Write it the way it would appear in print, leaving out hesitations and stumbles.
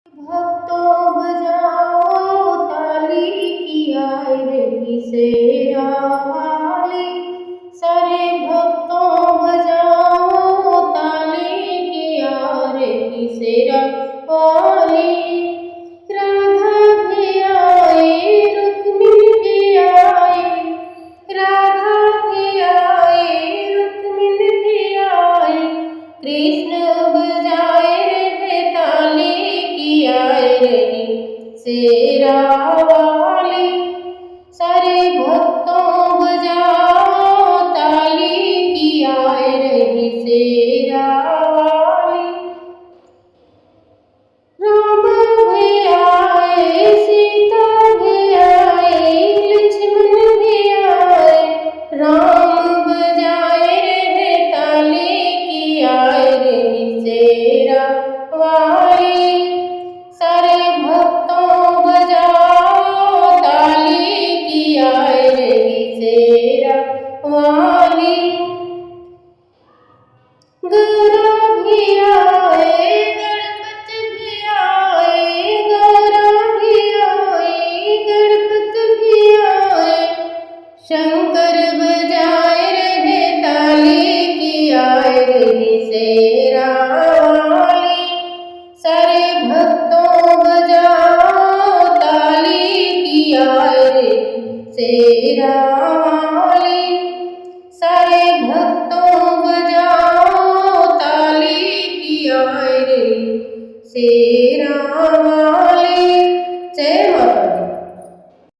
भक्तों बजाओ ताली की आए रे शेरा वाली। सारे भक्तों बजाओ ताली की आ रे शेरा वाली। राधा भी आई रुक्मिणी भी आई, राधा भी आई रुक्मिणी भी आई। कृष्ण बजाए रे ताली की आए रे शेरा वाली। सारे भक्तों बजाओ ताली की आए रे शेरा वाली। राम भी आए सीता भी आए लक्ष्मण भी आए। राम बजाए रे ताली की आए रे शेरा वाली। सारे भक्तों बजाओ ताली की आए रे शेरा वाली। गौरा भी आए गणपति भी आए, गौरा भी आए गणपति भी आए। शंकर बजाए रे ताली की आए रे शेरा